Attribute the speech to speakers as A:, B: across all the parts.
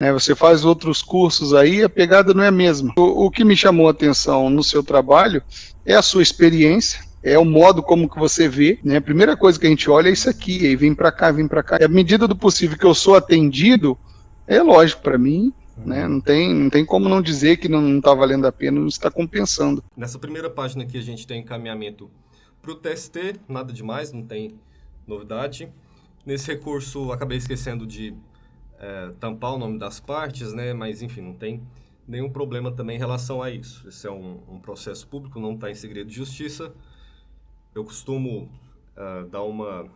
A: né? Você faz outros cursos aí, a pegada não é a mesma. O que me chamou a atenção no seu trabalho é a sua experiência, é o modo como que você vê, né? A primeira coisa que a gente olha é isso aqui, aí vem para cá, vem para cá. E à medida do possível que eu sou atendido, é lógico para mim, né? Não tem como não dizer que não está valendo a pena, não está compensando.
B: Nessa primeira página aqui a gente tem encaminhamento para o TST, nada demais, não tem novidade. Nesse recurso acabei esquecendo de tampar o nome das partes, né? Mas enfim, não tem nenhum problema também em relação a isso. Esse é um processo público, não está em segredo de justiça. Eu costumo dar uma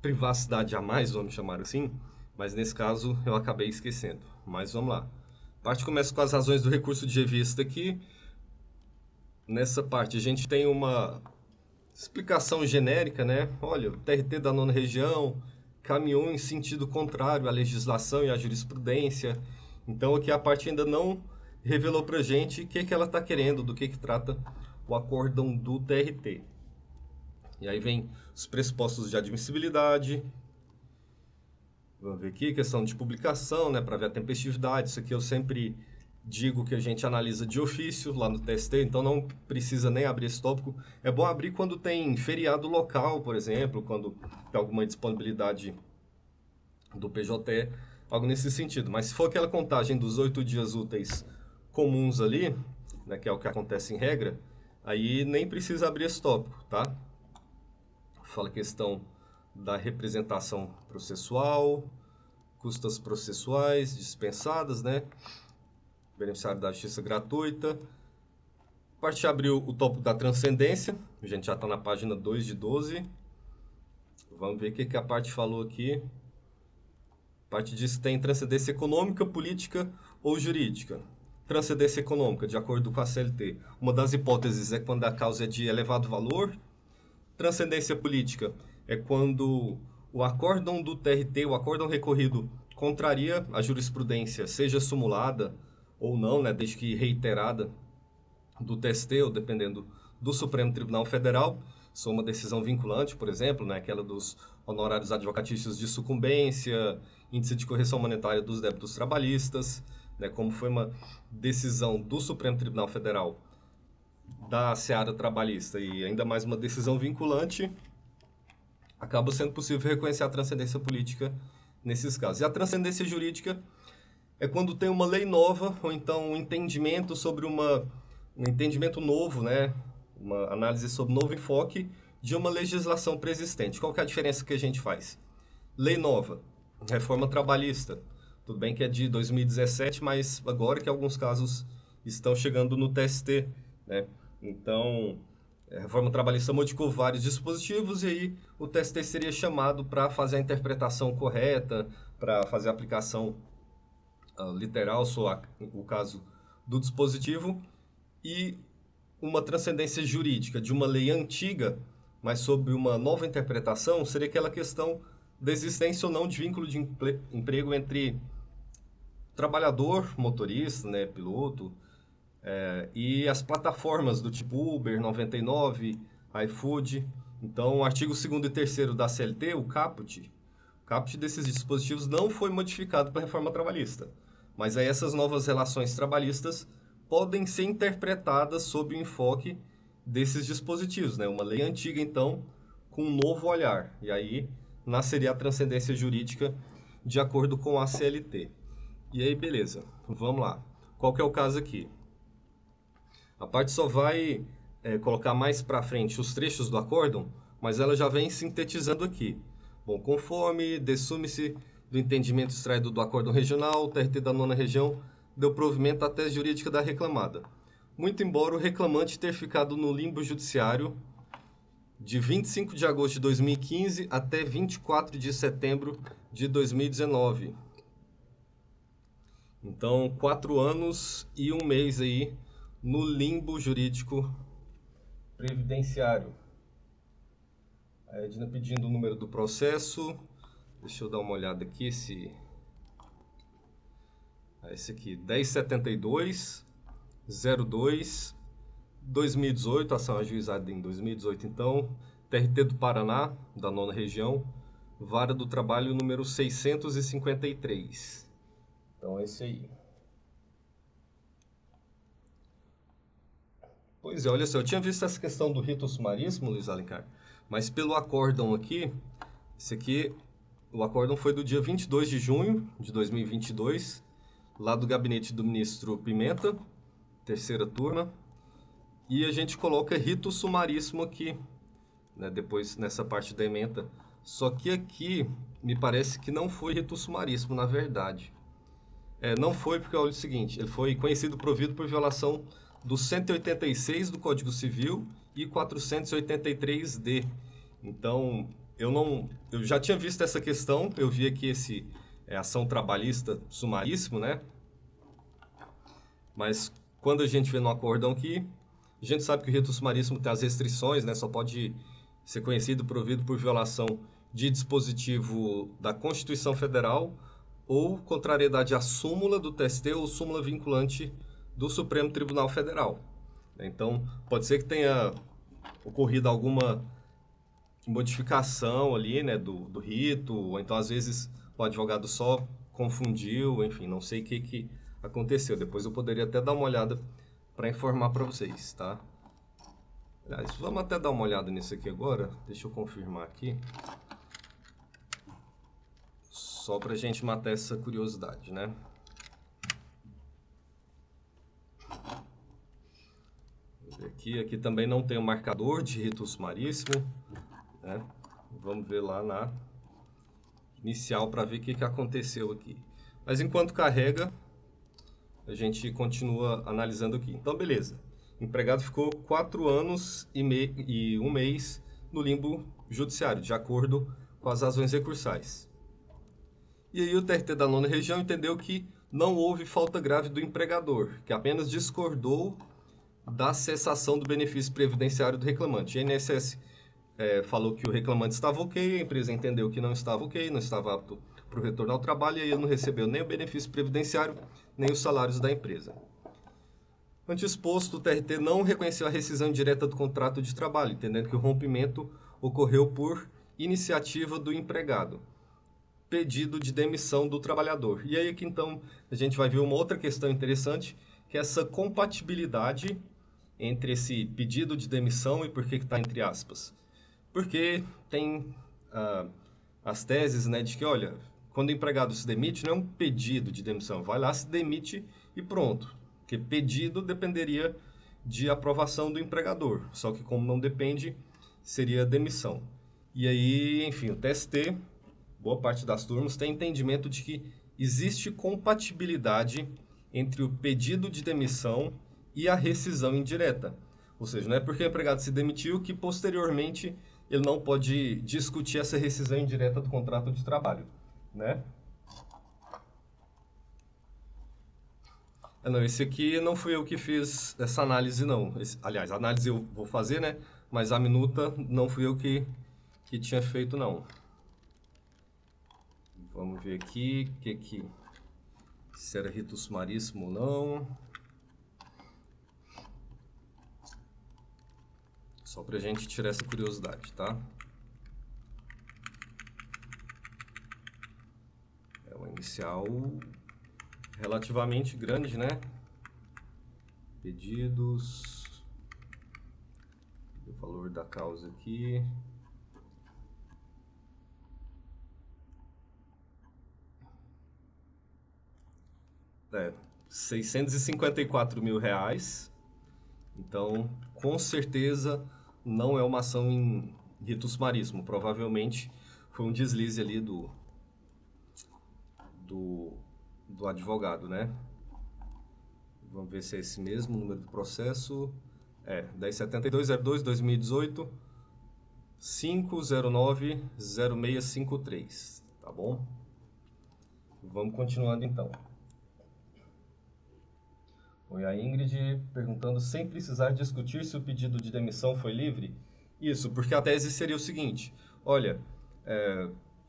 B: privacidade a mais, vamos chamar assim, mas nesse caso eu acabei esquecendo. Mas vamos lá. A parte começa com as razões do recurso de revista aqui. Nessa parte a gente tem uma explicação genérica, né? Olha, o TRT da nona região caminhou em sentido contrário à legislação e à jurisprudência. Então aqui a parte ainda não revelou pra gente o que ela está querendo, do que trata o acórdão do TRT. E aí vem os pressupostos de admissibilidade. Vamos ver aqui, questão de publicação, né, para ver a tempestividade. Isso aqui eu sempre digo que a gente analisa de ofício lá no TST, então não precisa nem abrir esse tópico. É bom abrir quando tem feriado local, por exemplo, quando tem alguma disponibilidade do PJE, algo nesse sentido. Mas se for aquela contagem dos 8 dias úteis comuns ali, né, que é o que acontece em regra, aí nem precisa abrir esse tópico, tá? Fala questão da representação processual, custas processuais dispensadas, né? Beneficiário da justiça gratuita. A parte abriu o tópico da transcendência. A gente já está na página 2 de 12. Vamos ver o que a parte falou aqui. A parte diz que tem transcendência econômica, política ou jurídica. Transcendência econômica, de acordo com a CLT. Uma das hipóteses é quando a causa é de elevado valor. Transcendência política é quando o acórdão do TRT, o acórdão recorrido, contraria a jurisprudência, seja sumulada ou não, né, desde que reiterada, do TST, ou dependendo do Supremo Tribunal Federal. Isso é uma decisão vinculante, por exemplo, né, aquela dos honorários advocatícios de sucumbência, índice de correção monetária dos débitos trabalhistas, né, como foi uma decisão do Supremo Tribunal Federal da seara trabalhista e ainda mais uma decisão vinculante, acaba sendo possível reconhecer a transcendência política nesses casos. E a transcendência jurídica é quando tem uma lei nova ou então um entendimento sobre um entendimento novo, né? Uma análise sobre novo enfoque de uma legislação preexistente. Qual que é a diferença que a gente faz? Lei nova, reforma trabalhista. Tudo bem que é de 2017, mas agora que alguns casos estão chegando no TST, né? Então, a reforma trabalhista modificou vários dispositivos e aí o TST seria chamado para fazer a interpretação correta, para fazer a aplicação literal, o caso do dispositivo, e uma transcendência jurídica de uma lei antiga, mas sob uma nova interpretação, seria aquela questão da existência ou não de vínculo de emprego entre trabalhador, motorista, né, piloto, e as plataformas do tipo Uber, 99, iFood. Então, o artigo 2º e 3º da CLT, o caput desses dispositivos não foi modificado pela reforma trabalhista. Mas aí essas novas relações trabalhistas podem ser interpretadas sob o enfoque desses dispositivos, né? Uma lei antiga, então, com um novo olhar. E aí nasceria a transcendência jurídica de acordo com a CLT. E aí, beleza, vamos lá. Qual que é o caso aqui? A parte só vai colocar mais para frente os trechos do acórdão, mas ela já vem sintetizando aqui. Bom, conforme dessume-se do entendimento extraído do acórdão regional, o TRT da nona região deu provimento à tese jurídica da reclamada. Muito embora o reclamante ter ficado no limbo judiciário de 25 de agosto de 2015 até 24 de setembro de 2019. Então, 4 anos e um mês aí no limbo jurídico previdenciário. A Edna pedindo o número do processo. Deixa eu dar uma olhada aqui se... esse aqui, 1072 02 2018, ação ajuizada em 2018 então, TRT do Paraná, da nona região, vara do trabalho número 653. Então, esse aí. Pois é, olha só, eu tinha visto essa questão do rito sumaríssimo, Luiz Alencar, mas pelo acórdão aqui, esse aqui, o acórdão foi do dia 22 de junho de 2022, lá do gabinete do ministro Pimenta, terceira turma, e a gente coloca rito sumaríssimo aqui, né, depois nessa parte da ementa. Só que aqui me parece que não foi rito sumaríssimo, na verdade. Não foi porque olha o seguinte, ele foi conhecido provido por violação do 186 do Código Civil e 483-D. Então, eu já tinha visto essa questão, eu vi aqui esse ação trabalhista sumaríssimo, né? Mas quando a gente vê no acórdão aqui, a gente sabe que o rito sumaríssimo tem as restrições, né? Só pode ser conhecido provido por violação de dispositivo da Constituição Federal ou contrariedade à súmula do TST ou súmula vinculante do Supremo Tribunal Federal. Então, pode ser que tenha ocorrido alguma modificação ali, né, do rito, ou então às vezes o advogado só confundiu, enfim, não sei o que aconteceu. Depois eu poderia até dar uma olhada para informar para vocês, tá? Aliás, vamos até dar uma olhada nisso aqui agora. Deixa eu confirmar aqui. Só para a gente matar essa curiosidade, né? Aqui também não tem o marcador de rito sumaríssimo, né? Vamos ver lá na inicial para ver o que aconteceu aqui. Mas enquanto carrega, a gente continua analisando aqui. Então, beleza. O empregado ficou 4 anos e 1 mês no limbo judiciário, de acordo com as razões recursais. E aí o TRT da 9ª Região entendeu que não houve falta grave do empregador, que apenas discordou da cessação do benefício previdenciário do reclamante. O INSS falou que o reclamante estava ok, a empresa entendeu que não estava ok, não estava apto para o retorno ao trabalho, e aí ele não recebeu nem o benefício previdenciário, nem os salários da empresa. Ante exposto, o TRT não reconheceu a rescisão direta do contrato de trabalho, entendendo que o rompimento ocorreu por iniciativa do empregado, pedido de demissão do trabalhador. E aí que então a gente vai ver uma outra questão interessante, que é essa compatibilidade entre esse pedido de demissão e por que está entre aspas. Porque tem as teses, né, de que, olha, quando o empregado se demite, não é um pedido de demissão, vai lá, se demite e pronto. Porque pedido dependeria de aprovação do empregador, só que como não depende, seria demissão. E aí, enfim, o TST, boa parte das turmas, tem entendimento de que existe compatibilidade entre o pedido de demissão e a rescisão indireta. Ou seja, não é porque o empregado se demitiu que posteriormente ele não pode discutir essa rescisão indireta do contrato de trabalho, né? Não, esse aqui não fui eu que fiz essa análise, não. Aliás, a análise eu vou fazer, né? Mas a minuta não fui eu que tinha feito, não. Vamos ver aqui se era rito sumaríssimo ou não. Só pra gente tirar essa curiosidade, tá? É uma inicial relativamente grande, né? Pedidos. O valor da causa aqui. R$ 654 mil. Então, com certeza, não é uma ação em rito sumaríssimo. Provavelmente foi um deslize ali do advogado, né? Vamos ver se é esse mesmo número do processo. 107202-2018 5090653, tá bom? Vamos continuando então. Foi a Ingrid perguntando, sem precisar discutir se o pedido de demissão foi livre? Isso, porque a tese seria o seguinte, olha,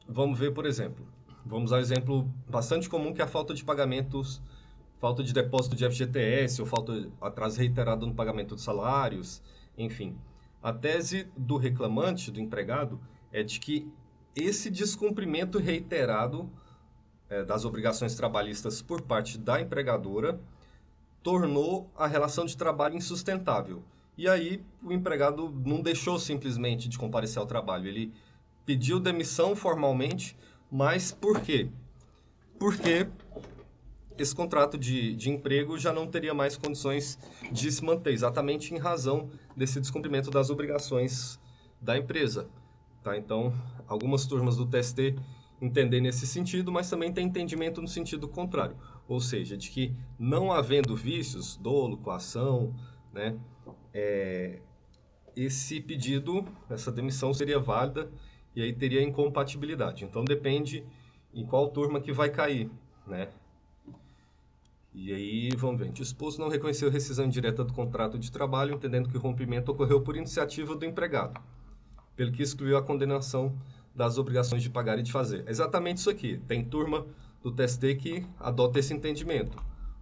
B: vamos ver, por exemplo, vamos usar um exemplo bastante comum, que é a falta de pagamentos, falta de depósito de FGTS, ou falta de atraso reiterado no pagamento de salários, enfim. A tese do reclamante, do empregado, é de que esse descumprimento reiterado das obrigações trabalhistas por parte da empregadora tornou a relação de trabalho insustentável. E aí o empregado não deixou simplesmente de comparecer ao trabalho, ele pediu demissão formalmente, mas por quê? Porque esse contrato de emprego já não teria mais condições de se manter, exatamente em razão desse descumprimento das obrigações da empresa. Tá? Então, algumas turmas do TST entendem nesse sentido, mas também tem entendimento no sentido contrário, ou seja, de que não havendo vícios, dolo, coação, né, esse pedido, essa demissão seria válida e aí teria incompatibilidade. Então depende em qual turma que vai cair, né? E aí, vamos ver. O exposto não reconheceu rescisão indireta do contrato de trabalho, entendendo que o rompimento ocorreu por iniciativa do empregado, pelo que excluiu a condenação das obrigações de pagar e de fazer. É exatamente isso aqui. Tem turma do TST que adota esse entendimento.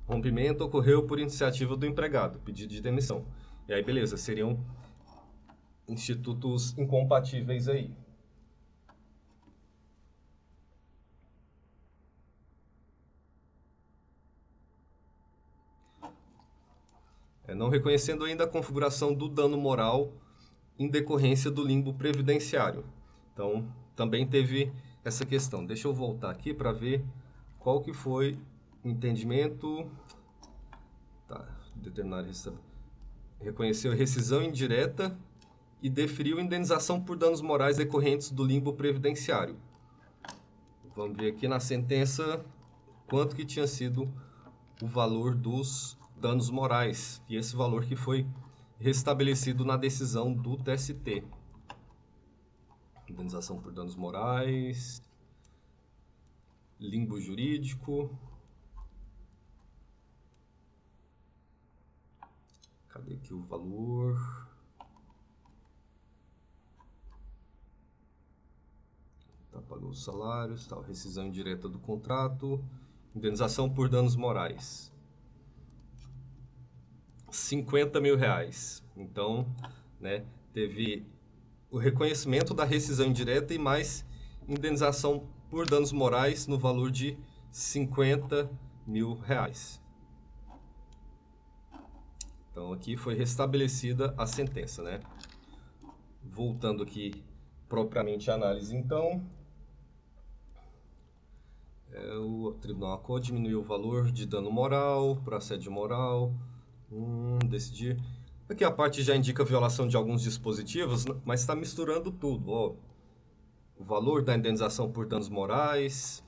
B: Rompimento ocorreu por iniciativa do empregado, pedido de demissão. E aí, beleza, seriam institutos incompatíveis aí. Não reconhecendo ainda a configuração do dano moral em decorrência do limbo previdenciário. Então, também teve essa questão. Deixa eu voltar aqui para ver qual que foi o entendimento. Tá, determinar reconheceu rescisão indireta e deferiu indenização por danos morais decorrentes do limbo previdenciário. Vamos ver aqui na sentença quanto que tinha sido o valor dos danos morais, e esse valor que foi restabelecido na decisão do TST. Indenização por danos morais, limbo jurídico. Cadê aqui o valor? Tá, pagou os salários, tá, rescisão indireta do contrato, indenização por danos morais. R$50 mil. Então, né, teve o reconhecimento da rescisão indireta e mais indenização por danos morais no valor de R$50 mil. Então, aqui foi restabelecida a sentença, né? Voltando aqui propriamente à análise, então, o Tribunal diminuiu o valor de dano moral para assédio moral. Decidir. Aqui a parte já indica violação de alguns dispositivos, mas está misturando tudo. Ó. O valor da indenização por danos morais.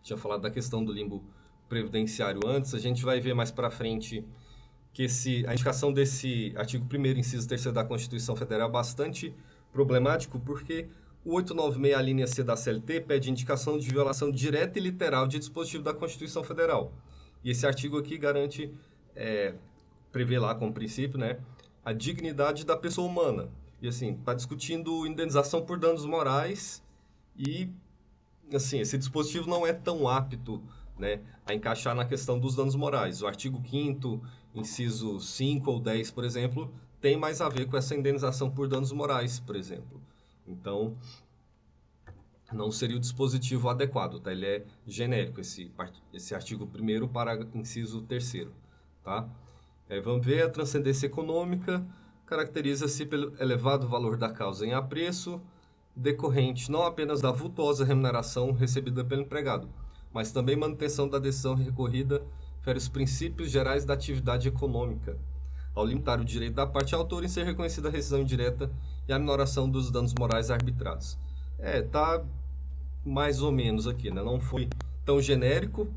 B: Tinha falado da questão do limbo previdenciário antes. A gente vai ver mais para frente que a indicação desse artigo 1º, inciso 3º da Constituição Federal é bastante problemático, porque o 896, a linha C da CLT, pede indicação de violação direta e literal de dispositivo da Constituição Federal. E esse artigo aqui garante, prevê lá como princípio, né, a dignidade da pessoa humana. E assim, está discutindo indenização por danos morais e, assim, esse dispositivo não é tão apto, né, a encaixar na questão dos danos morais. O artigo 5º, inciso 5 ou 10, por exemplo, tem mais a ver com essa indenização por danos morais, por exemplo. Então, não seria o dispositivo adequado, tá? Ele é genérico, esse artigo 1º para inciso 3º, tá? Vamos ver, a transcendência econômica caracteriza-se pelo elevado valor da causa em apreço, decorrente não apenas da vultosa remuneração recebida pelo empregado, mas também manutenção da decisão recorrida fere os princípios gerais da atividade econômica, ao limitar o direito da parte autora em ser reconhecida a rescisão indireta e a minoração dos danos morais arbitrados. Tá mais ou menos aqui, né? Não foi tão genérico,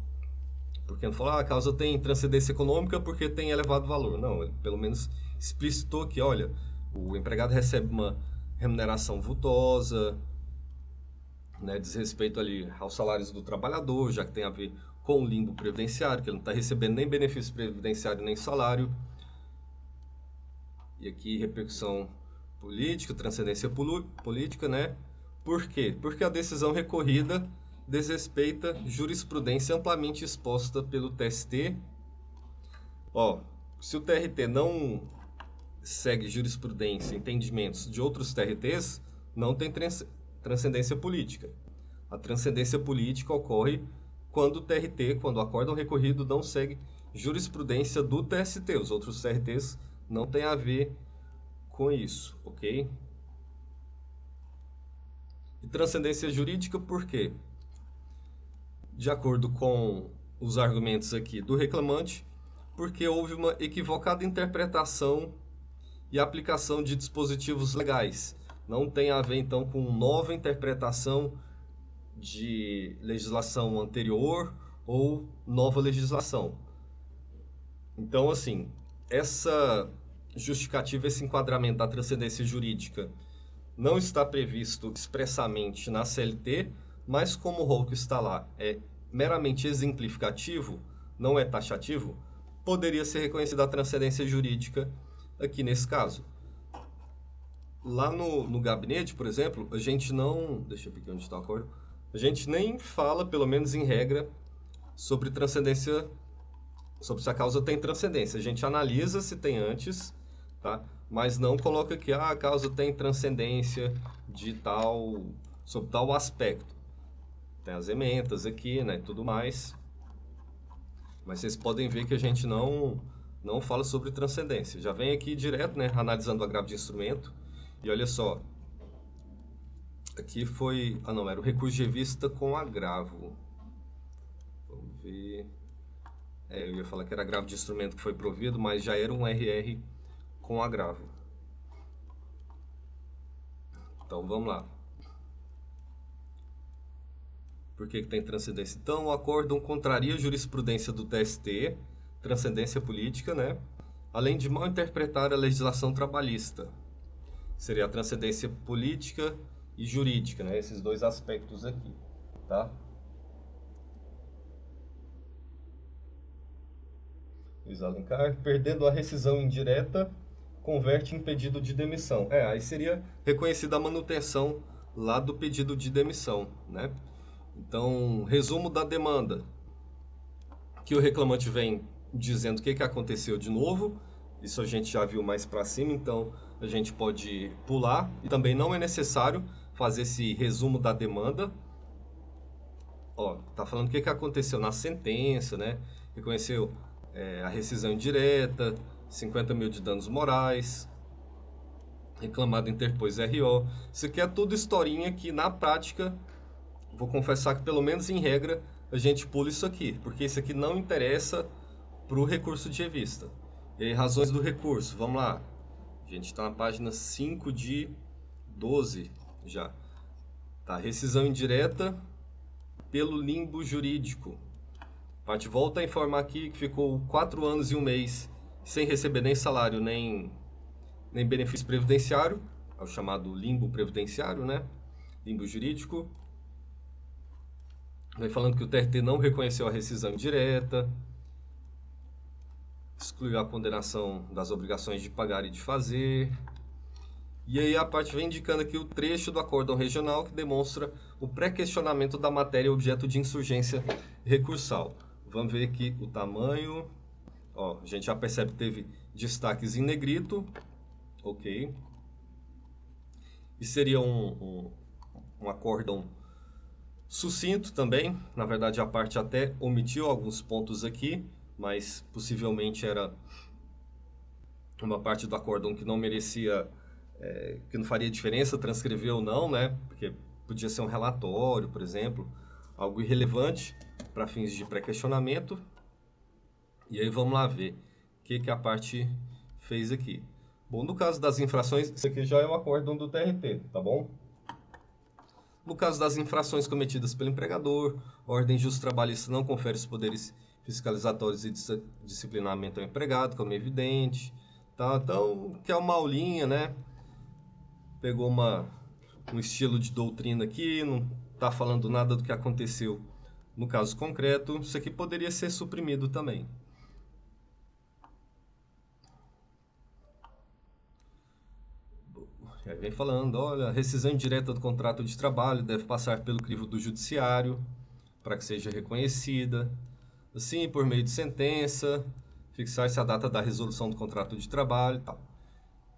B: porque não falou, a causa tem transcendência econômica porque tem elevado valor. Não, ele pelo menos explicitou que, olha, o empregado recebe uma remuneração vultosa, né, diz respeito ali aos salários do trabalhador, já que tem a ver com o limbo previdenciário, que ele não está recebendo nem benefício previdenciário nem salário. E aqui repercussão política, transcendência política, né? Por quê? Porque a decisão recorrida desrespeita jurisprudência amplamente exposta pelo TST. Se o TRT não segue jurisprudência, entendimentos de outros TRTs, não tem transcendência política. A transcendência política ocorre quando o TRT, quando o acórdão recorrido não segue jurisprudência do TST. Os outros TRTs não têm a ver com isso, ok? E transcendência jurídica por quê? De acordo com os argumentos aqui do reclamante, porque houve uma equivocada interpretação e aplicação de dispositivos legais. Não tem a ver, então, com nova interpretação de legislação anterior ou nova legislação. Então, assim, essa justificativa, esse enquadramento da transcendência jurídica não está previsto expressamente na CLT, mas como o rol que está lá é meramente exemplificativo, não é taxativo, poderia ser reconhecida a transcendência jurídica aqui nesse caso. Lá no gabinete, por exemplo, a gente não... Deixa eu ver aqui onde está o acordo. A gente nem fala, pelo menos em regra, sobre transcendência, sobre se a causa tem transcendência. A gente analisa se tem antes, tá? Mas não coloca que a causa tem transcendência de tal, sobre tal aspecto. Tem as ementas aqui, né, tudo mais. Mas vocês podem ver que a gente não fala sobre transcendência. Já vem aqui direto, né, analisando o agravo de instrumento. E olha só, aqui foi... Ah, não, era o recurso de revista com agravo. Vamos ver... eu ia falar que era agravo de instrumento que foi provido, mas já era um RR com agravo. Então, vamos lá. Por que tem transcendência? Então, o acórdão contraria a jurisprudência do TST, transcendência política, né? Além de mal interpretar a legislação trabalhista. Seria a transcendência política e jurídica, né? Esses dois aspectos aqui, tá? Luiz Alencar, perdendo a rescisão indireta, converte em pedido de demissão. Aí seria reconhecida a manutenção lá do pedido de demissão, né? Então, resumo da demanda, que o reclamante vem dizendo o que aconteceu de novo. Isso a gente já viu mais para cima, então a gente pode pular. E também não é necessário fazer esse resumo da demanda. Tá falando o que aconteceu na sentença, né? Reconheceu a rescisão indireta, 50 mil de danos morais, reclamado interpôs RO. Isso aqui é tudo historinha que na prática, vou confessar que pelo menos em regra, a gente pula isso aqui, porque isso aqui não interessa para o recurso de revista. E aí, razões do recurso, vamos lá. A gente está na página 5 de 12 já. Tá, rescisão indireta pelo limbo jurídico. A parte volta a informar aqui que ficou 4 anos e 1 mês sem receber nem salário, nem benefício previdenciário, é o chamado limbo previdenciário, né? Limbo jurídico. Vai falando que o TRT não reconheceu a rescisão indireta, excluiu a condenação das obrigações de pagar e de fazer. E aí a parte vem indicando aqui o trecho do acórdão regional que demonstra o pré-questionamento da matéria objeto de insurgência recursal. Vamos ver aqui o tamanho. A gente já percebe que teve destaques em negrito. Ok. E seria um acórdão sucinto também. Na verdade, a parte até omitiu alguns pontos aqui, mas possivelmente era uma parte do acórdão que não merecia, que não faria diferença transcrever ou não, né? Porque podia ser um relatório, por exemplo, algo irrelevante para fins de pré-questionamento. E aí vamos lá ver o que a parte fez aqui. Bom, no caso das infrações, isso aqui já é o acórdão do TRT, tá bom? No caso das infrações cometidas pelo empregador, a ordem justo-trabalhista não confere os poderes fiscalizatórios e de disciplinamento ao empregado, como é evidente. Tá? Então, que é uma aulinha, né? Pegou um estilo de doutrina aqui, não está falando nada do que aconteceu no caso concreto. Isso aqui poderia ser suprimido também. Aí vem falando, olha, a rescisão indireta do contrato de trabalho deve passar pelo crivo do judiciário para que seja reconhecida. Assim, por meio de sentença, fixar-se a data da resolução do contrato de trabalho e tal.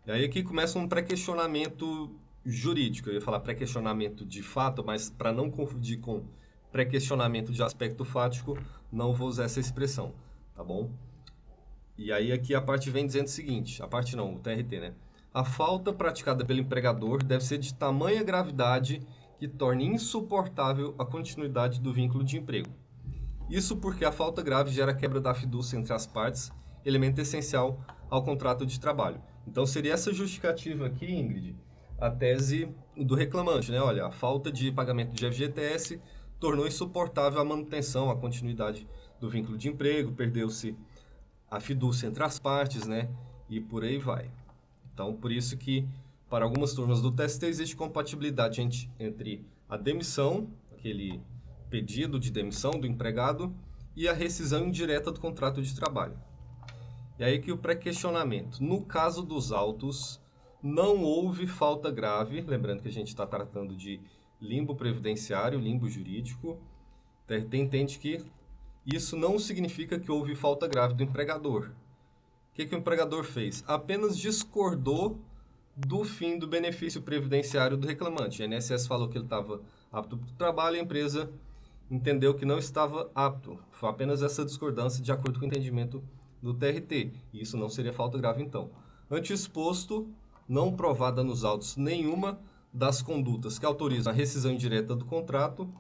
B: E aí aqui começa um pré-questionamento jurídico. Eu ia falar pré-questionamento de fato, mas para não confundir com pré-questionamento de aspecto fático, não vou usar essa expressão, tá bom? E aí aqui a parte vem dizendo o seguinte, a parte não, o TRT, né? A falta praticada pelo empregador deve ser de tamanha gravidade que torne insuportável a continuidade do vínculo de emprego. Isso porque a falta grave gera quebra da fidúcia entre as partes, elemento essencial ao contrato de trabalho. Então seria essa justificativa aqui, Ingrid, a tese do reclamante, né? Olha, a falta de pagamento de FGTS tornou insuportável a manutenção, a continuidade do vínculo de emprego, perdeu-se a fidúcia entre as partes, né? E por aí vai. Então, por isso que para algumas turmas do TST existe compatibilidade entre a demissão, aquele pedido de demissão do empregado, e a rescisão indireta do contrato de trabalho. E aí que o pré-questionamento. No caso dos autos, não houve falta grave, lembrando que a gente está tratando de limbo previdenciário, limbo jurídico. O TRT entende que isso não significa que houve falta grave do empregador. O que o empregador fez? Apenas discordou do fim do benefício previdenciário do reclamante. A INSS falou que ele estava apto para o trabalho e a empresa entendeu que não estava apto. Foi apenas essa discordância de acordo com o entendimento do TRT. E isso não seria falta grave, então. Ante exposto, não provada nos autos nenhuma das condutas que autorizam a rescisão indireta do contrato,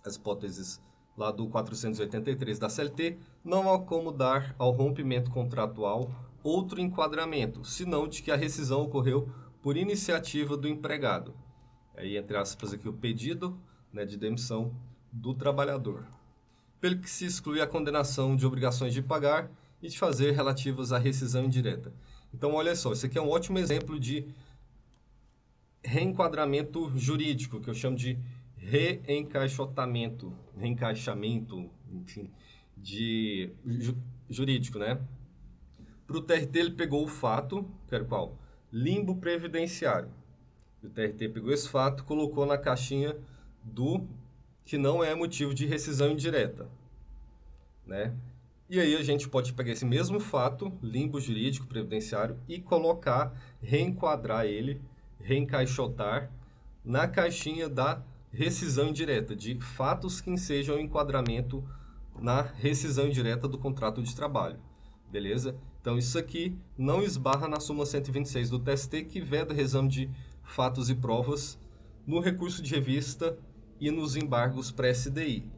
B: as hipóteses lá do 483 da CLT, não há como dar ao rompimento contratual outro enquadramento, senão de que a rescisão ocorreu por iniciativa do empregado. Aí, entre aspas, aqui o pedido, né, de demissão do trabalhador. Pelo que se exclui a condenação de obrigações de pagar e de fazer relativas à rescisão indireta. Então, olha só, isso aqui é um ótimo exemplo de reenquadramento jurídico, que eu chamo de reencaixotamento, enfim, jurídico, né? Para o TRT ele pegou o fato, que era qual? Limbo previdenciário. O TRT pegou esse fato e colocou na caixinha do que não é motivo de rescisão indireta, né? E aí a gente pode pegar esse mesmo fato, limbo jurídico previdenciário, e colocar, reenquadrar ele, reencaixotar na caixinha da rescisão indireta, de fatos que ensejam o enquadramento na rescisão indireta do contrato de trabalho. Beleza? Então isso aqui não esbarra na súmula 126 do TST, que veda reexame de fatos e provas no recurso de revista e nos embargos pré-CDI.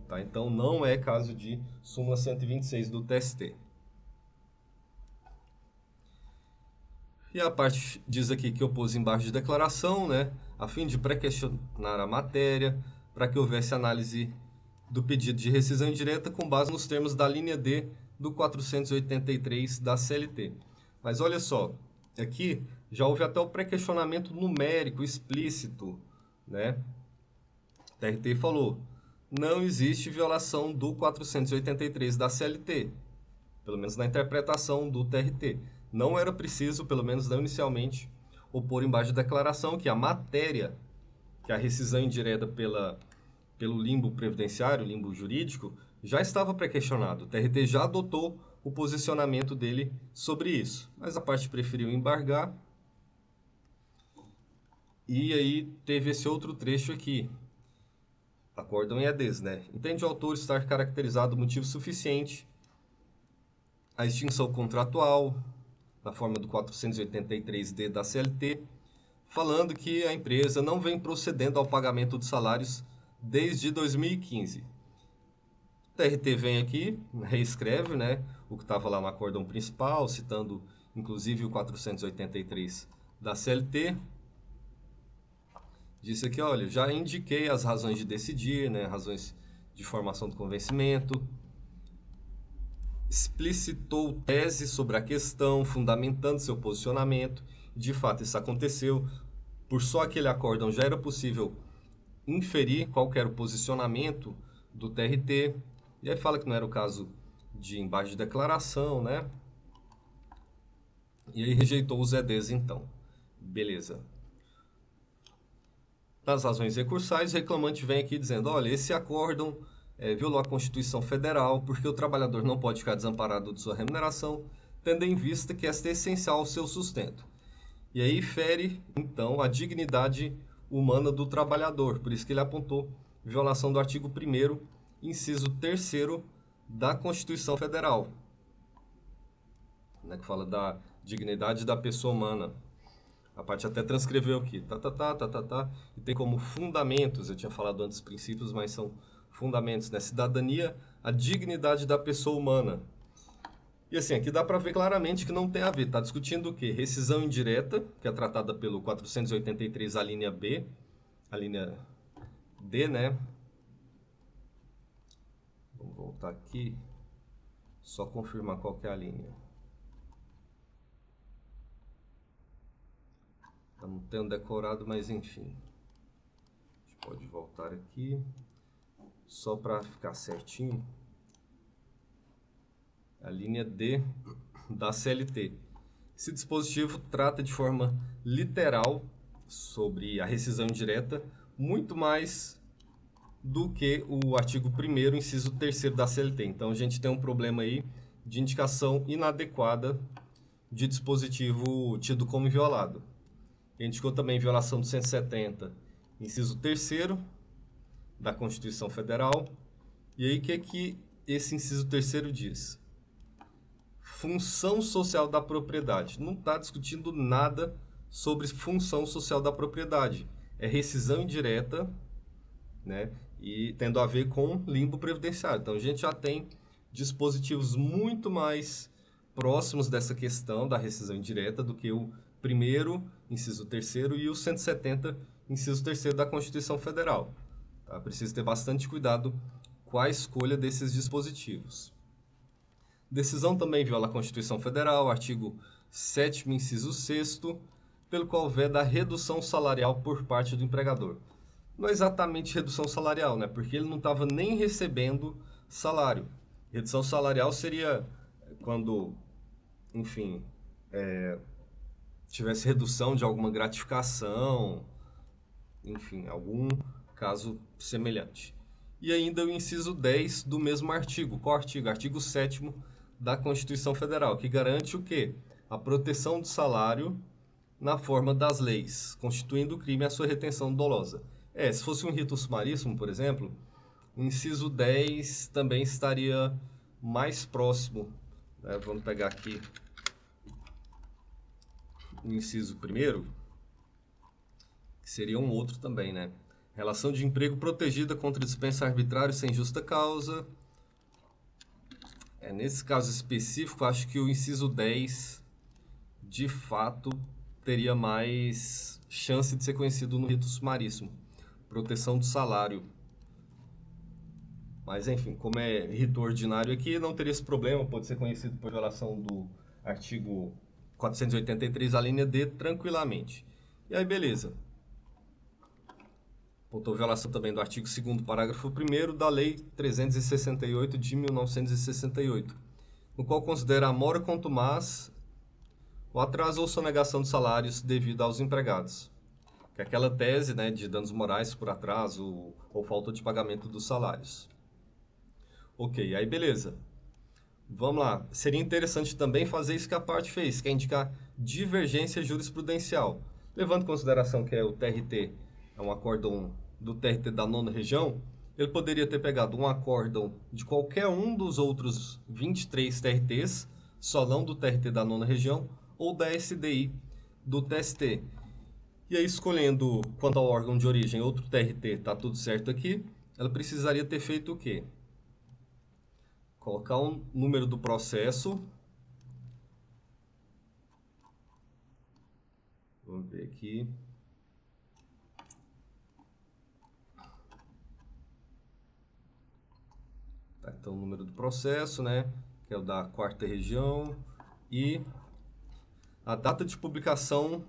B: Tá? Então não é caso de súmula 126 do TST. E a parte diz aqui que opôs embargo de declaração, né, a fim de pré-questionar a matéria, para que houvesse análise do pedido de rescisão indireta com base nos termos da linha D do 483 da CLT. Mas olha só, aqui já houve até o pré-questionamento numérico explícito, né? O TRT falou, não existe violação do 483 da CLT, pelo menos na interpretação do TRT. Não era preciso, pelo menos não inicialmente, opor embaixo de declaração que a matéria, que a rescisão indireta pelo limbo previdenciário, limbo jurídico, já estava pré-questionado. O TRT já adotou o posicionamento dele sobre isso. Mas a parte preferiu embargar. E aí teve esse outro trecho aqui. Acórdão em ADs, né? Entende o autor estar caracterizado motivo suficiente a extinção contratual, na forma do 483D da CLT, falando que a empresa não vem procedendo ao pagamento de salários desde 2015. O TRT vem aqui, reescreve, né, o que estava lá no acórdão principal, citando inclusive o 483 da CLT. Disse aqui, olha, já indiquei as razões de decidir, né, razões de formação do convencimento, explicitou tese sobre a questão, fundamentando seu posicionamento. De fato, isso aconteceu. Por só aquele acórdão já era possível inferir qual que era o posicionamento do TRT. E aí fala que não era o caso de embaixo de declaração, né? E aí rejeitou os EDs, então. Beleza. Nas razões recursais, o reclamante vem aqui dizendo, olha, esse acórdão violou a Constituição Federal, porque o trabalhador não pode ficar desamparado de sua remuneração, tendo em vista que esta é essencial ao seu sustento. E aí fere, então, a dignidade humana do trabalhador. Por isso que ele apontou violação do artigo 1º, inciso 3º da Constituição Federal, né, que fala da dignidade da pessoa humana. A parte até transcreveu aqui, e tem como fundamentos, eu tinha falado antes princípios, mas são fundamentos, né? Cidadania, a dignidade da pessoa humana. E assim, aqui dá para ver claramente que não tem a ver. Está discutindo o quê? Rescisão indireta, que é tratada pelo 483, a linha B, a linha D, né? Vamos voltar aqui, só confirmar qual que é a linha. Eu não tenho decorado, mas enfim. A gente pode voltar aqui, só para ficar certinho. A linha D da CLT. Esse dispositivo trata de forma literal sobre a rescisão indireta, muito mais do que o artigo 1º, inciso 3º da CLT. Então a gente tem um problema aí de indicação inadequada de dispositivo tido como inviolado. Indicou também violação do 170, inciso 3º da Constituição Federal. E aí o que esse inciso 3º diz? Função social da propriedade. Não está discutindo nada sobre função social da propriedade. É rescisão indireta, né? E tendo a ver com limbo previdenciário. Então a gente já tem dispositivos muito mais próximos dessa questão da rescisão indireta do que o 1º, inciso 3º, e o 170, inciso 3º da Constituição Federal. Tá? Precisa ter bastante cuidado com a escolha desses dispositivos. Decisão também viola a Constituição Federal, artigo 7º, inciso 6º, pelo qual veda a redução salarial por parte do empregador. Não é exatamente redução salarial, né? Porque ele não estava nem recebendo salário. Redução salarial seria quando, enfim, tivesse redução de alguma gratificação, enfim, algum caso semelhante. E ainda o inciso 10 do mesmo artigo. Qual artigo? Artigo 7º da Constituição Federal, que garante o quê? A proteção do salário na forma das leis, constituindo crime a sua retenção dolosa. Se fosse um rito sumaríssimo, por exemplo, o inciso 10 também estaria mais próximo. Né? Vamos pegar aqui o inciso 1º, que seria um outro também, né? Relação de emprego protegida contra dispensa arbitrária sem justa causa. Nesse caso específico, acho que o inciso 10, de fato, teria mais chance de ser conhecido no rito sumaríssimo. Proteção do salário. Mas, enfim, como é rito ordinário aqui, não teria esse problema. Pode ser conhecido por violação do artigo 483, a linha D, tranquilamente. E aí, beleza. Botou violação também do artigo 2º, parágrafo 1º da Lei 368 de 1968, no qual considera a mora contumaz o atraso ou sonegação de salários devido aos empregados. Que é aquela tese, né, de danos morais por atraso ou falta de pagamento dos salários. Ok, aí beleza. Vamos lá. Seria interessante também fazer isso que a parte fez, que é indicar divergência jurisprudencial. Levando em consideração que o TRT é um acórdão do TRT da 9ª região, ele poderia ter pegado um acórdão de qualquer um dos outros 23 TRTs, só não do TRT da 9ª região, ou da SDI do TST. E aí, escolhendo quanto ao órgão de origem outro TRT, tá tudo certo aqui, ela precisaria ter feito o quê? Colocar um número do processo. Vamos ver aqui. Tá, então, o número do processo, né? Que é o da 4ª região. E a data de publicação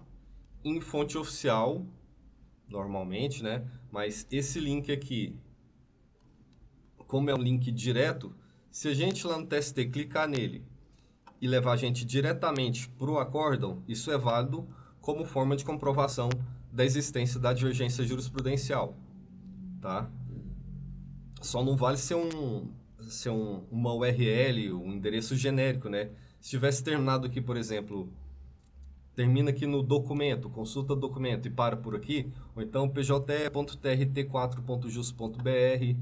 B: em fonte oficial, normalmente, né? Mas esse link aqui, como é um link direto, se a gente lá no TST clicar nele e levar a gente diretamente para o acórdão, isso é válido como forma de comprovação da existência da divergência jurisprudencial, tá? Só não vale ser uma URL, um endereço genérico, né? Se tivesse terminado aqui, por exemplo, termina aqui no documento, consulta documento e para por aqui, ou então pje.trt4.jus.br.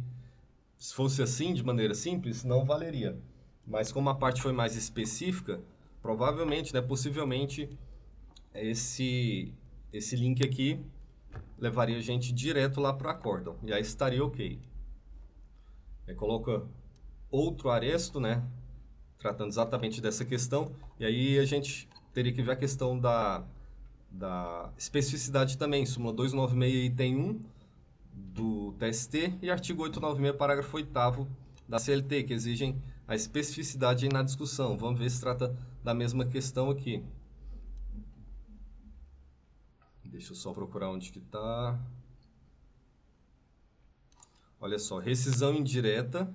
B: Se fosse assim, de maneira simples, não valeria. Mas como a parte foi mais específica, provavelmente, né, possivelmente, esse link aqui levaria a gente direto lá para a Acordam. E aí estaria ok. Aí coloca outro aresto, né, tratando exatamente dessa questão. E aí a gente teria que ver a questão da especificidade também. Súmula 296, item 1 do TST e artigo 896, parágrafo 8º da CLT, que exigem a especificidade aí na discussão. Vamos ver se trata da mesma questão aqui. Deixa eu só procurar onde que está. Olha só, rescisão indireta,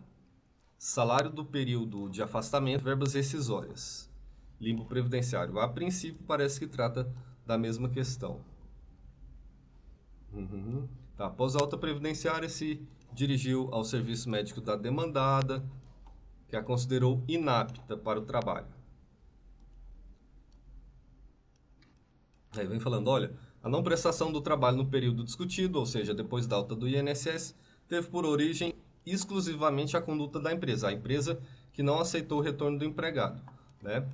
B: salário do período de afastamento, verbas rescisórias, limbo previdenciário. A princípio parece que trata da mesma questão. Tá, após a alta previdenciária, se dirigiu ao serviço médico da demandada, que a considerou inapta para o trabalho. Aí vem falando, olha, a não prestação do trabalho no período discutido, ou seja, depois da alta do INSS, teve por origem exclusivamente a conduta da empresa, a empresa que não aceitou o retorno do empregado, né?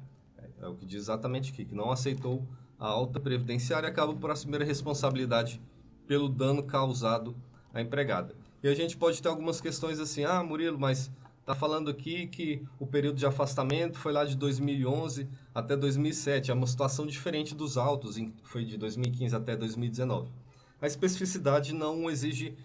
B: É o que diz exatamente aqui, que não aceitou a alta previdenciária e acaba por assumir a responsabilidade pelo dano causado à empregada. E a gente pode ter algumas questões assim, ah, Murilo, mas tá falando aqui que o período de afastamento foi lá de 2011 até 2007, é uma situação diferente dos autos, foi de 2015 até 2019. A especificidade não exige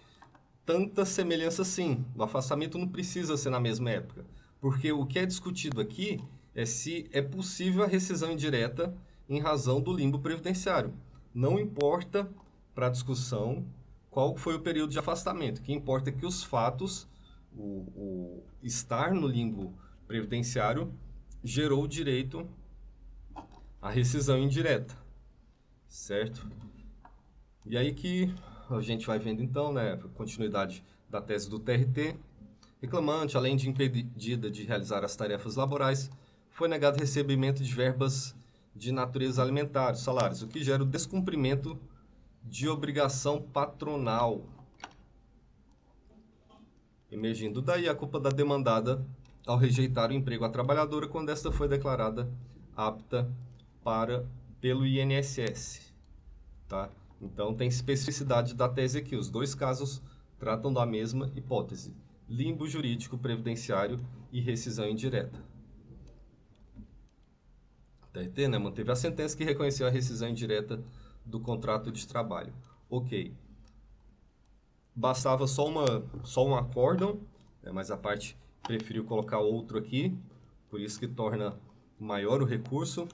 B: tanta semelhança assim. O afastamento não precisa ser na mesma época, porque o que é discutido aqui é se é possível a rescisão indireta em razão do limbo previdenciário. Não importa para a discussão qual foi o período de afastamento. O que importa é que os fatos, o estar no limbo previdenciário, gerou o direito à rescisão indireta, certo? E aí que a gente vai vendo então, né, continuidade da tese do TRT. Reclamante, além de impedida de realizar as tarefas laborais, foi negado recebimento de verbas de natureza alimentar, salários, o que gera o descumprimento de obrigação patronal. Emergindo daí a culpa da demandada ao rejeitar o emprego à trabalhadora quando esta foi declarada apta pelo INSS. Tá? Então tem especificidade da tese aqui. Os dois casos tratam da mesma hipótese: limbo jurídico previdenciário e rescisão indireta. TRT, né, manteve a sentença que reconheceu a rescisão indireta do contrato de trabalho. Ok. Bastava só um acórdão, né, mas a parte preferiu colocar outro aqui, por isso que torna maior o recurso.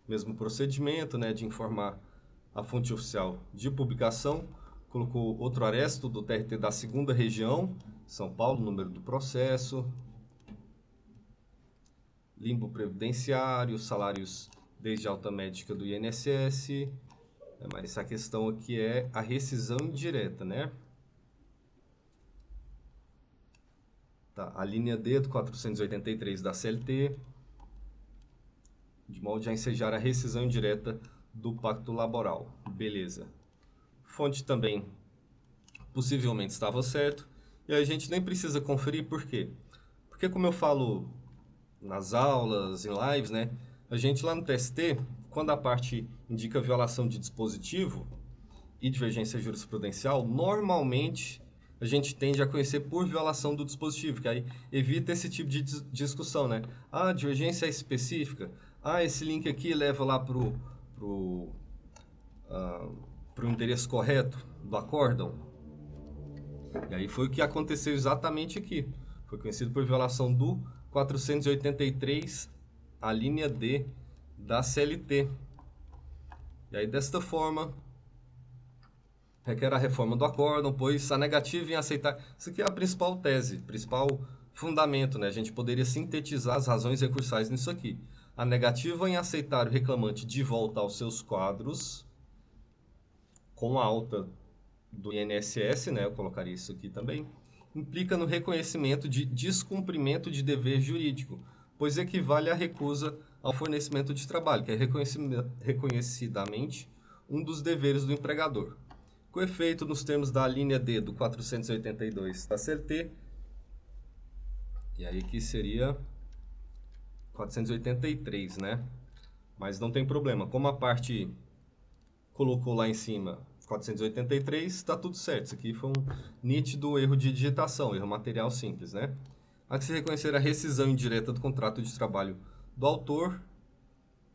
B: Mesmo procedimento, né, de informar a fonte oficial de publicação, colocou outro aresto do TRT da 2ª Região, São Paulo, número do processo, limbo previdenciário, salários desde alta médica do INSS, mas essa questão aqui é a rescisão indireta, né? Tá, a linha D do 483 da CLT, de modo a ensejar a rescisão indireta do pacto laboral. Beleza. Fonte também possivelmente estava certo, e a gente nem precisa conferir por quê? Porque como eu falo nas aulas, em lives, né, a gente lá no TST, quando a parte indica violação de dispositivo e divergência jurisprudencial, normalmente a gente tende a conhecer por violação do dispositivo, que aí evita esse tipo de discussão, né? Ah, divergência é específica. Ah, esse link aqui leva lá pro endereço correto do acórdão. E aí foi o que aconteceu exatamente aqui. Foi conhecido por violação do 483, a linha D da CLT. E aí, desta forma, requer a reforma do acórdão, pois a negativa em aceitar... Isso aqui é a principal tese, principal fundamento, né? A gente poderia sintetizar as razões recursais nisso aqui. A negativa em aceitar o reclamante de volta aos seus quadros, com a alta do INSS, né? Eu colocaria isso aqui também, implica no reconhecimento de descumprimento de dever jurídico, pois equivale à recusa ao fornecimento de trabalho, que é reconhecidamente um dos deveres do empregador. Com efeito, nos termos da linha D do 482 da CLT, e aí que seria 483, né? Mas não tem problema, como a parte colocou lá em cima 483, está tudo certo. Isso aqui foi um nítido erro de digitação, erro material simples, né? Há que se reconhecer a rescisão indireta do contrato de trabalho do autor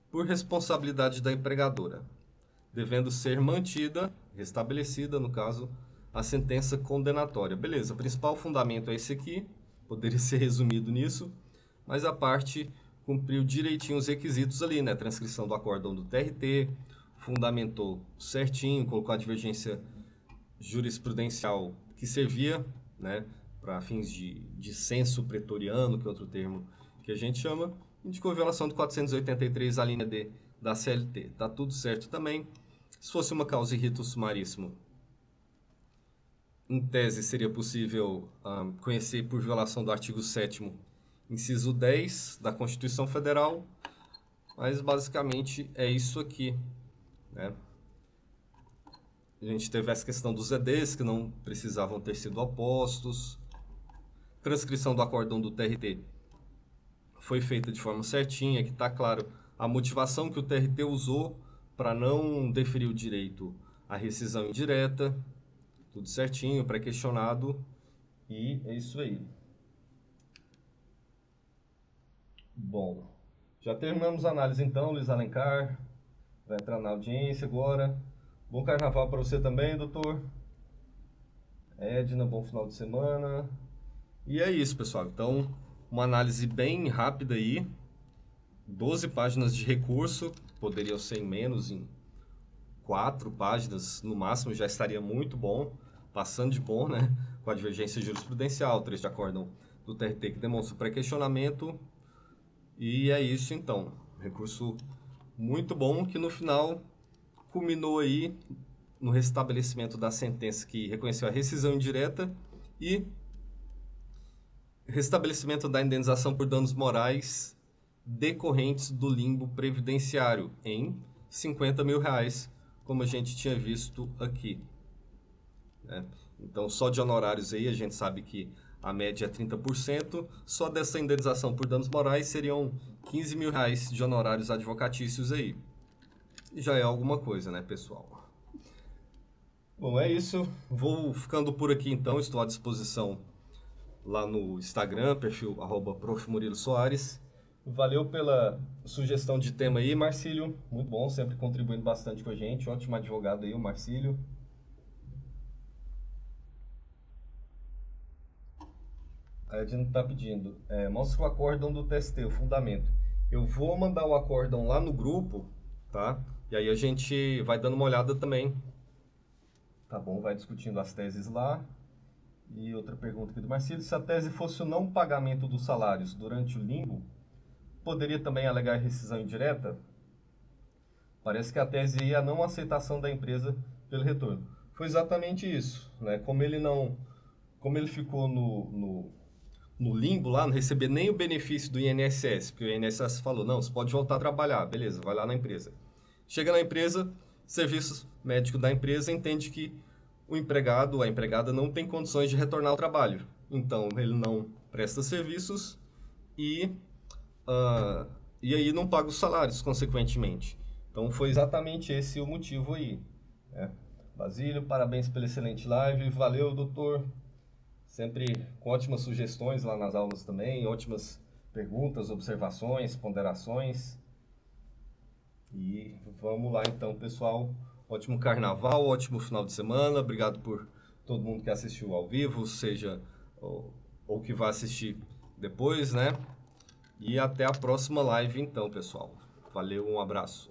B: por responsabilidade da empregadora, devendo ser mantida, restabelecida, no caso, a sentença condenatória. Beleza, o principal fundamento é esse aqui, poderia ser resumido nisso, mas a parte cumpriu direitinho os requisitos ali, né? Transcrição do acórdão do TRT, fundamentou certinho, colocou a divergência jurisprudencial que servia, né, para fins de senso pretoriano, que é outro termo que a gente chama, indicou a violação do 483, a linha D da CLT. Tá tudo certo também. Se fosse uma causa rito sumaríssimo, em tese seria possível conhecer por violação do artigo 7º, inciso 10 da Constituição Federal, mas basicamente é isso aqui, né? A gente teve essa questão dos EDs, que não precisavam ter sido opostos. Transcrição do acórdão do TRT foi feita de forma certinha, que está claro a motivação que o TRT usou para não deferir o direito à rescisão indireta. Tudo certinho, pré-questionado. E é isso aí. Bom, já terminamos a análise então, Luiz Alencar. Vai entrar na audiência agora. Bom carnaval para você também, doutor. Edna, bom final de semana. E é isso, pessoal. Então, uma análise bem rápida aí. 12 páginas de recurso. Poderiam ser em menos, em 4 páginas no máximo, já estaria muito bom. Passando de bom, né? Com a divergência jurisprudencial, trecho de acórdão do TRT que demonstra o pré-questionamento. E é isso, então. Recurso muito bom que no final culminou aí no restabelecimento da sentença que reconheceu a rescisão indireta e restabelecimento da indenização por danos morais decorrentes do limbo previdenciário em R$50 mil, como a gente tinha visto aqui, né? Então, só de honorários aí, a gente sabe que a média é 30%, só dessa indenização por danos morais seriam R$15 mil de honorários advocatícios aí. Já é alguma coisa, né, pessoal? Bom, é isso. Vou ficando por aqui então. Estou à disposição lá no Instagram, perfil @Prof. Murilo Soares. Valeu pela sugestão de tema aí, Marcílio. Muito bom, sempre contribuindo bastante com a gente. Ótimo advogado aí, o Marcílio. A Edna está pedindo, mostra o acórdão do TST, o fundamento. Eu vou mandar o acórdão lá no grupo, tá? E aí a gente vai dando uma olhada também. Tá bom, vai discutindo as teses lá. E outra pergunta aqui do Marcílio, se a tese fosse o não pagamento dos salários durante o limbo, poderia também alegar rescisão indireta? Parece que a tese ia a não aceitação da empresa pelo retorno. Foi exatamente isso, né? Como ele ficou no limbo lá, não receber nem o benefício do INSS, porque o INSS falou, não, você pode voltar a trabalhar, beleza, vai lá na empresa. Chega na empresa, serviço médico da empresa entende que o empregado, a empregada não tem condições de retornar ao trabalho. Então, ele não presta serviços e aí não paga os salários, consequentemente. Então, foi exatamente esse o motivo aí, né? Basílio, parabéns pela excelente live. Valeu, doutor. Sempre com ótimas sugestões lá nas aulas também, ótimas perguntas, observações, ponderações. E vamos lá então, pessoal. Ótimo carnaval, ótimo final de semana. Obrigado por todo mundo que assistiu ao vivo, seja ou que vai assistir depois, né? E até a próxima live então, pessoal. Valeu, um abraço.